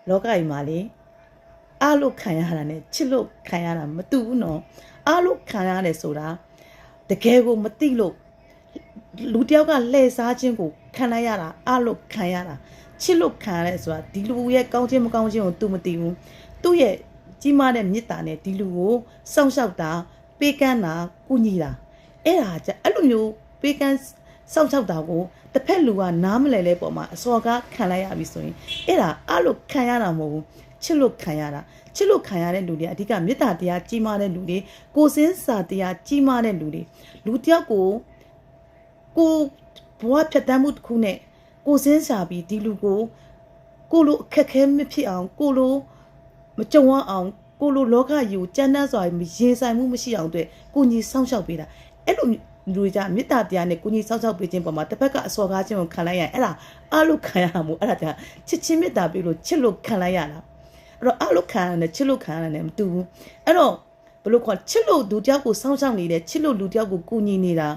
လောကကြီးမှာလေအားလို့ခံရတာနဲ့ချစ်လို့ခံရတာမတူဘူးနော်အားလို့ခံရတယ်ဆိုတာတကယ်ကိုမသိလို့လူတယောက်ကလှည့်စားခြင်းကိုခံလိုက်ရတာအားလို့ခံရတာချစ်လို့ခံရတယ်ဆိုတာဒီလူရဲ့ကောင်းခြင်းမကောင်းခြင်းကို तू မသိဘူးသူ့ရဲ့ကြီးမားတဲ့မေတ္တာနဲ့ဒီလူကိုစောင့်ရှောက်တာပေးကမ်းတာကုညီတာအဲ့ဒါကြအဲ့လိုမျိုးပေးကမ်းစောင့်ရှောက်တာကိုတစ်ဖက်လူကနားမလဲလဲပေါ်မှာအစော်ကားခံလိုက်ရပြီဆိုရင်အဲ့ဒါအားလို့ခံရတာမဟုတ်ဘူးချစ်လို့ခံရတာချစ်လို့ခံရတဲ့လူတွေအဓိကမေတ္တာတရားကြီးမားတဲ့လူတွေကိုစင်းစာတရားကြီးမားတဲ့လူတွေလူတယောက်ကိုဘဝဖြတ်တန်းမှုတစ်ခုနဲ့ကိုစင်းစာပြီးဒီလူကိုလိုအခက်ခဲမဖြစ်အောင်ကိုလိုမကြုံအောင်ကိုလိုလောကကြီးကိုကြမ်းတမ်းစွာရင်ဆိုင်မှုမရှိအောင်အတွက်ကိုကြီးစောင့်ရှောက်ပေးတာအဲ့လိုလူကြမေတ္တာတရားနဲ့ကိုကြီးစောင့်ရှောက်ပေးခြင်းပေါ်မှာတစ်ဖက်ကအစော်ကားခြင်းကိုခံလိုက်ရရင်အဲ့ဒါအားလို့ခံရမှာမို့အဲ့ဒါကချစ်ချင်းမေတ္တာပေးလို့ချစ်လို့ခံလိုက်ရတာအဲ့တော့အားလို့ခံရတယ်ချစ်လို့ခံရတယ်မတူဘူးအဲ့တော့ဘလို့ခေါ်ချစ်လို့လူတယောက်ကိုစောင့်ရှောက်နေတယ်ချစ်လို့လူတယောက်ကိုကူညီနေတာ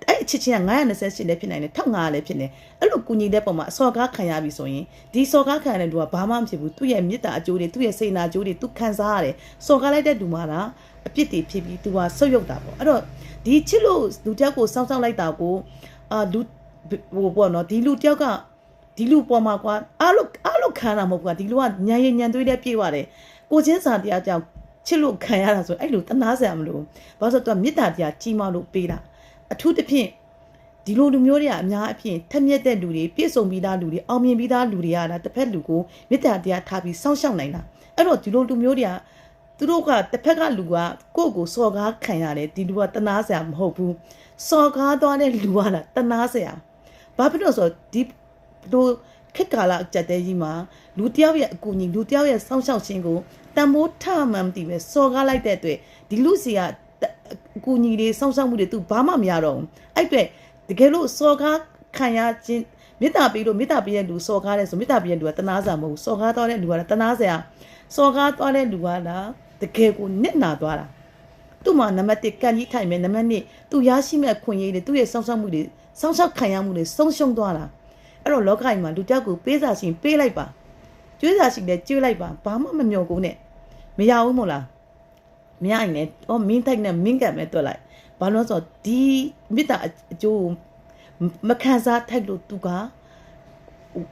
အဲ့အချစ်ချင်းက928လည်းဖြစ်နိုင်တယ်1500လည်းဖြစ်နေအဲ့လိုကူညီတဲ့ပုံမှာအစော်ကားခံရပြီဆိုရင်ဒီစော်ကားခံရတဲ့လူကဘာမှမဖြစ်ဘူးသူ့ရဲ့မေတ္တာအကျိုးတွေသူ့ရဲ့စေနာအကျိုးတွေသူခံစားရတယ်စော်ကားလိုက်တဲ့လူမှာလားအပြစ်တွေဖြစ်ပြီးသူကဆုတ်ယုတ်တာပေါ့အဲ့တော့ဒီချစ်လို့လူတယောက်ကိုစောင့်ရှောက်လိုက်တာကိုလူဟိုပေါ့နော်ဒီလူတယောက်ကဒီလူပေါ်မှာကွာအားလို့ခံတာမဟုတ်ဘူးကွာဒီလူကညံရင်ညံသွေးတဲ့ပြေးပါတယ်ကိုချင်းစာတရားကြောင့်ချစ်လို့ခံရတာဆိုအဲ့လိုတနာစရာမလိုဘာလို့ဆိုတော့မေတ္တာတရားကြီးမားလို့ပေးတာအထူးသဖြင့်ဒီလိုလူမျိုးတွေကအများအပြားထက်မြက်တဲ့လူတွေပြည့်စုံပြီးသားလူတွေအောင်မြင်ပြီးသားလူတွေကလားတစ်ဖက်လူကိုမေတ္တာတရားထားပြီးစောင့်ရှောက်နိုင်တာအဲ့တော့ဒီလိုလူမျိုးတွေကသူတို့ကတစ်ဖက်ကလူကကိုယ့်ကိုစော်ကားခံရတယ်ဒီလူကတနာစရာမဟုတ်ဘူးစော်ကားသွားတဲ့လူကလားတနာစရာဘာဖြစ်လို့ဆိုတော့ဒီလိုခက်ကာလအကြက်တဲကြီးမှာလူတယောက်ရဲ့အကူအညီလူတယောက်ရဲ့စောင့်ရှောက်ခြင်းကိုတန်မိုးထမှန်မသိပဲစော်ကားလိုက်တဲ့အတွက်ဒီလူစီကအကူအညီတွေစောင့်ရှောက်မှုတွေသူဘာမှမရတော့ဘူးအဲ့အတွက်တကယ်လို့စော်ကားခံရခြင်းမေတ္တာပေးလို့မေတ္တာပေးတဲ့လူစော်ကားတယ်ဆိုမေတ္တာပေးတဲ့လူကတနာစရာမဟုတ်ဘူးစော်ကားသွားတဲ့လူကတနာစရာစော်ကားသွားတဲ့လူကလားတကယ်ကိုနစ်နာသွားတာသူ့မှာနံပါတ်1ကန်ကြီးထိုင်မယ်နံပါတ်2သူရရှိမဲ့ခွင့်ရည်တွေသူ့ရဲ့စောင့်ရှောက်မှုတွေစောင့်ရှောက်ခံရမှုတွေဆုံးရှုံးသွားတာအဲ့တော့လောကကြီးမှာလူတယောက်ကိုပေးစာရှင်ပေးလိုက်ပါကျွေးစာရှင်လည်းကျွေးလိုက်ပါဘာမှမမျှော်ကိုနဲ့မရဘူးမို့လားမရရင်လည်းမင်းတိုက်နဲ့မင်းကတ်မဲ့တွက်လိုက်ဘာလို့ဆိုတော့ဒီမေတ္တာအကျိုးမခံစားထိုက်လို့သူက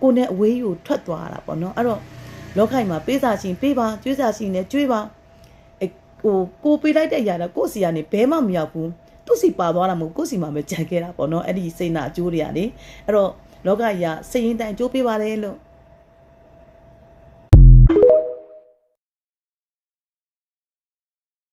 ကိုနဲ့အဝေးကိုထွက်သွားတာပေါ့နော်အဲ့တော့လောကကြီးမှာပေးစာရှင်ပေးပါကျွေးစာရှင်လည်းကျွေးပါကိုပေးလိုက်တဲ့အရာတော့ကိုယ့်စီကနေဘဲမှမရောက်ဘူးသူ့စီပါသွားတာမဟုတ်ကိုယ့်စီမှာပဲကြံခဲ့တာပေါ့နော်အဲ့ဒီစိတ်နာအကျိုးတွေကလေအဲ့တော့လောကကြီးကစိတ်ရင်းတိုင်းအကျိုးပေးပါလေလို့